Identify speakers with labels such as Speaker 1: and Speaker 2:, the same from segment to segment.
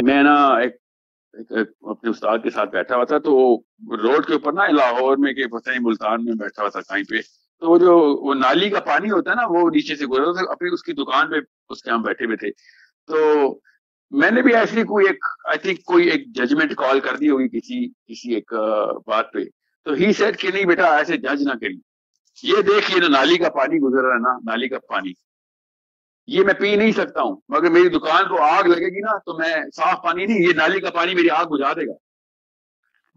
Speaker 1: میں نا ایک اپنے استاد کے ساتھ بیٹھا ہوا تھا, تو روڈ کے اوپر نا لاہور میں کہ پتہ نہیں ملتان میں بیٹھا ہوا تھا کہیں پہ, تو وہ نالی کا پانی ہوتا ہے نا وہ نیچے سے گزرا تھا, اپنی اس کی دکان پہ اس کے ہم بیٹھے ہوئے تھے. تو میں نے بھی ایسی کوئی ایک ججمنٹ کال کر دی ہوگی کسی ایک بات پہ. تو ہی سیڈ کہ نہیں بیٹا ایسے جج نہ کری, یہ دیکھ یہ نالی کا پانی گزر رہا ہے نا, نالی کا پانی یہ میں پی نہیں سکتا ہوں, مگر میری دکان کو آگ لگے گی نا تو میں صاف پانی نہیں, یہ نالی کا پانی میری آگ بجھا دے گا.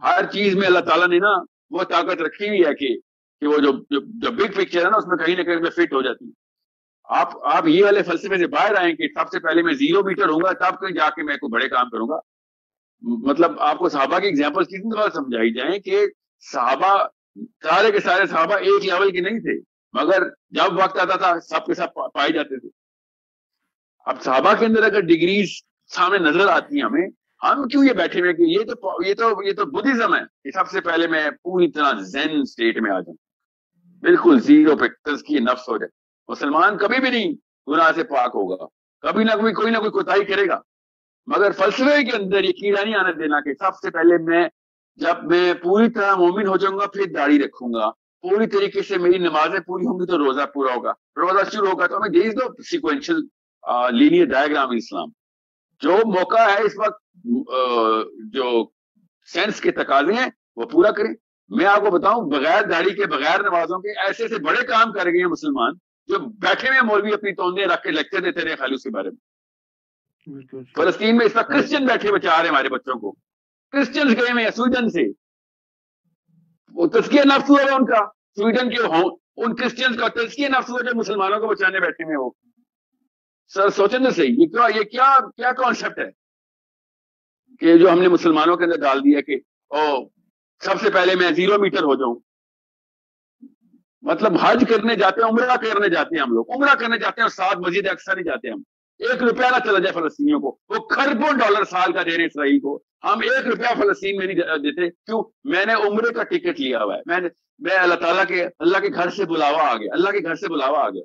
Speaker 1: ہر چیز میں اللہ تعالیٰ نے نا وہ طاقت رکھی ہوئی ہے کہ وہ جو بگ پکچر ہے نا اس میں کہیں نہ کہیں میں فٹ ہو جاتی ہے. آپ یہ والے فلسفے سے باہر آئیں کہ سب سے پہلے میں 0 میٹر ہوں گا تب کہیں جا کے میں کوئی بڑے کام کروں گا. مطلب آپ کو صحابہ کی ایگزامپل کتنی دفعہ سمجھائی جائیں کہ صحابہ سارے کے سارے صحابہ ایک لیول کے نہیں تھے, مگر جب وقت آتا تھا سب کے ساتھ پائے جاتے تھے. اب صحابہ کے اندر اگر ڈگریز سامنے نظر آتی ہیں ہمیں, ہم کیوں یہ بیٹھے ہوئے کہ یہ تو بدھزم ہے کہ سب سے پہلے میں پوری طرح زین سٹیٹ میں آ جاؤں, بالکل 0 پہ تزکیہ نفس ہو جائے. مسلمان کبھی بھی نہیں گناہ سے پاک ہوگا, کبھی نہ کوئی کوتاہی کرے گا, مگر فلسفے کے اندر یہ کیڑا نہیں آنے دینا کہ سب سے پہلے جب میں پوری طرح مومن ہو جاؤں گا پھر داڑھی رکھوں گا, پوری طریقے سے میری نمازیں پوری ہوں گی تو روزہ پورا ہوگا, روزہ شروع ہوگا تو ہمیں دیر از نو سیکوینشل لینئر ڈائیگرام اسلام. جو موقع ہے اس وقت جو سینس کے تقاضے ہیں وہ پورا کریں. میں آپ کو بتاؤں بغیر داڑھی کے بغیر نمازوں کے ایسے بڑے کام کر گئے ہیں مسلمان, جو بیٹھے ہوئے مولوی اپنی توندے رکھ کے لیکچر دیتے رہے خالی اس کے بارے میں. فلسطین میں اس وقت کرسچن بیٹھے بچا رہے ہیں ہمارے بچوں کو, کرسچنز گئے ہوئے ہیں سویڈن سے, وہ تزکیہ نفس ہوا ان کا, سویڈن کے ان کرسچنز کا تزکیہ نفس ہوا جو مسلمانوں کو بچانے بیٹھے ہوئے. وہ سر سوچیں تو صحیح, یہ کیا کانسیپٹ ہے کہ جو ہم نے مسلمانوں کے اندر ڈال دیا کہ سب سے پہلے میں 0 میٹر ہو جاؤں. مطلب حج کرنے جاتے ہیں, عمرہ کرنے جاتے ہیں, ہم لوگ عمرہ کرنے جاتے ہیں اور ساتھ مسجد اقصی نہیں جاتے. ہم 1 روپیہ نہ چلا جائے فلسطینیوں کو, وہ خربوں ڈالر سال کا دے رہے اسرائیل کو, ہم 1 روپیہ فلسطین میں نہیں دیتے. کیوں؟ میں نے عمرے کا ٹکٹ لیا ہوا ہے, میں اللہ کے گھر سے بلاوا آ گیا, اللہ کے گھر سے بلاوا آ گیا.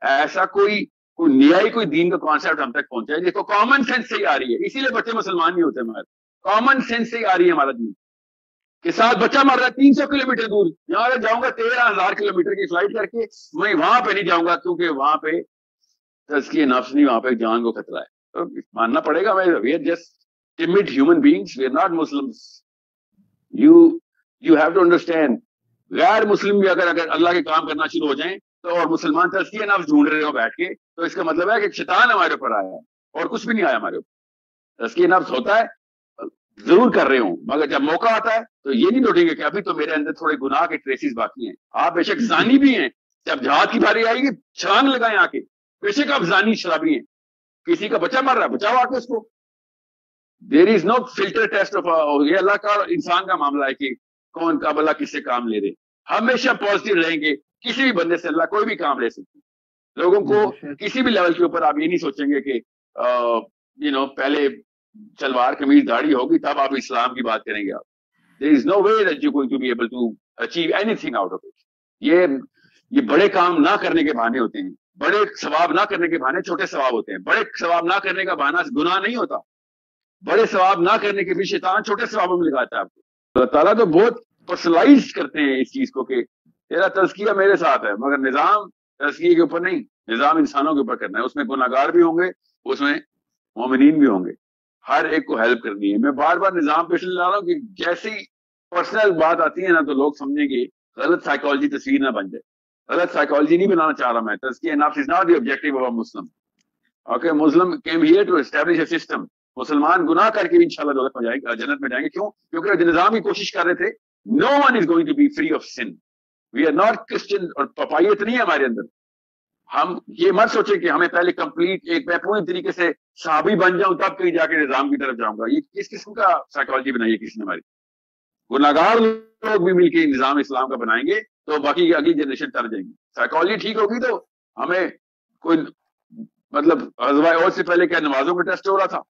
Speaker 1: ایسا کوئی نیائی کوئی دین کا کانسیپٹ ہم تک پہنچا ہے دیکھو کامن سینس سے ہی آ رہی ہے, اسی لیے بچے مسلمان نہیں ہوتے ہمارے, کامن سینس سے ہی آ رہی ہے ہمارا دین. کے ساتھ بچہ مر رہا ہے 300 کلومیٹر دور, یہاں سے جاؤں گا 13,000 کلومیٹر کی فلائٹ کر کے, میں وہاں پہ نہیں جاؤں گا کیونکہ وہاں پہ تزکیہ نفس نہیں, وہاں پہ جان کو خطرہ ہے. تو ماننا پڑے گا, we are just timid human beings, we are not Muslims. You have to understand, غیر مسلم بھی اگر اللہ کے کام کرنا شروع ہو جائیں تو, اور مسلمان تزکیہ نفس ڈھونڈ رہے ہو بیٹھ کے, تو اس کا مطلب ہے کہ شیطان ہمارے اوپر آیا ہے اور کچھ بھی نہیں آیا ہمارے اوپر. تزکیہ نفس ہوتا ہے ضرور کر رہے ہوں, مگر جب موقع آتا ہے تو یہ نہیں لوٹیں گے کہ ابھی تو میرے اندر تھوڑے گناہ کے ٹریسز باقی ہیں. آپ بے شک زانی بھی ہیں, جب جہاد کی باری آئے گی چھلانگ لگائیں آ کے, بے شک آپ زانی شرابی ہیں, کسی کا بچہ مر رہا ہے بچاؤ آ کے اس کو. دیر از نو فلٹر ٹیسٹ آف, یہ اللہ کا اور انسان کا معاملہ ہے کہ کون کب اللہ کس سے کام لے رہے. ہمیشہ پازیٹیو رہیں گے, کسی بھی بندے سے اللہ کوئی بھی کام لے سکتے. لوگوں کو کسی بھی لیول کے اوپر آپ یہ نہیں سوچیں گے کہ پہلے شلوار قمیض داڑھی ہوگی تب آپ اسلام کی بات کریں گے. آپ there is no way that you're going to be able to achieve anything out of it. یہ بڑے کام نہ کرنے کے بہانے ہوتے ہیں, بڑے ثواب نہ کرنے کے بہانے چھوٹے ثواب ہوتے ہیں. بڑے ثواب نہ کرنے کا بہانہ گناہ نہیں ہوتا, بڑے ثواب نہ کرنے کے بھی شیطان چھوٹے ثوابوں میں لگاتا ہے آپ کو. اللہ تعالیٰ تو بہت پرسنلائز کرتے ہیں اس چیز کو کہ تیرا تزکیہ میرے ساتھ ہے, مگر نظام تزکیے کے اوپر نہیں, نظام انسانوں کے اوپر کرنا ہے. اس میں گناہ گار بھی ہوں گے, اس میں مومنین بھی ہوں گے, ہر ایک کو ہیلپ کرنی ہے. میں بار بار نظام پیش لا رہا ہوں کہ جیسی پرسنل بات آتی ہے نا تو لوگ سمجھیں گے غلط سائیکالوجی تصویر نہ بن جائے. غلط سائیکالوجی نہیں بنانا چاہ رہا میں. تزکیہ نفس is not the objective of Muslim. Okay, Muslim came here to establish a system. مسلمان گناہ کر کے بھی انشاءاللہ دولت میں جائیں گے, جنت میں جائیں گے. کیوں؟ کیونکہ نظام کی کوشش کر رہے تھے. No one is going to be free of sin. We are not Christian, اور پپائیت نہیں ہے ہمارے اندر. ہم یہ مت سوچیں کہ ہمیں پہلے کمپلیٹ میں پوری طریقے سے صحابی بن جاؤں تب کہیں جا کے نظام کی طرف جاؤں گا. یہ کس قسم کا سائیکالوجی بنائی ہے کسی نے ہماری؟ گناہگار لوگ بھی مل کے نظام اسلام کا بنائیں گے تو باقی اگلی جنریشن تر جائیں گی. سائیکالوجی ٹھیک ہوگی تو ہمیں کوئی مطلب غزوہ احد سے پہلے کیا نمازوں کا ٹیسٹ ہو رہا تھا؟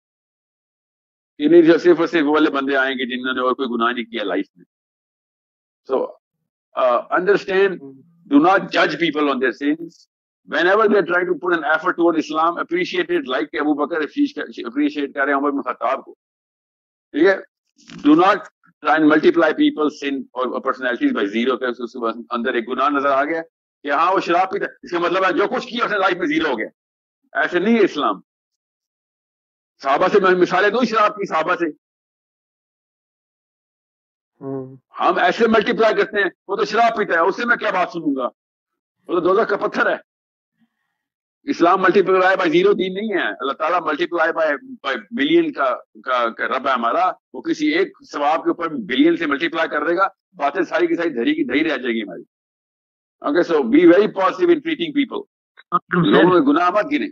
Speaker 1: انہیں صرف اور صرف والے بندے آئیں گے جنہوں نے اور کوئی گناہ نہیں کیا لائف میں. سو انڈرسٹینڈ, ڈو ناٹ جج people on there since. whenever they try to put an effort toward Islam, appreciate it like Abu Bakr appreciate کر رہے ہیں عمر بن خطاب کو. ٹھیک ہے, do not try and multiply people's sin or personalities by zero. کہ اس کے اندر ایک گناہ نظر آ گیا کہ ہاں وہ شراب پیتا, اس کا مطلب ہے جو کچھ کیا اس نے لائف میں زیرو ہو گیا. ایسے نہیں ہے اسلام. صحابہ سے میں مثالیں دوں شراب کی, صحابہ سے ہم ایسے ملٹیپلائی کرتے ہیں, وہ تو شراب پیتا ہے, اس سے میں کیا بات سنوں گا, وہ تو دوزخ کا پتھر ہے. اسلام ملٹی پلائی بائی زیرو دین نہیں ہے. اللہ تعالیٰ ملٹی پلائی بائی بلین کا رب ہے ہمارا. وہ کسی ایک ثواب کے اوپر بلین سے ملٹی پلائی کر دے گا, باتیں ساری کی ساری دھری کی دھری رہ جائے گی ہماری. Okay, so be very positive in treating people. لوگوں کے گناہ مت گنے.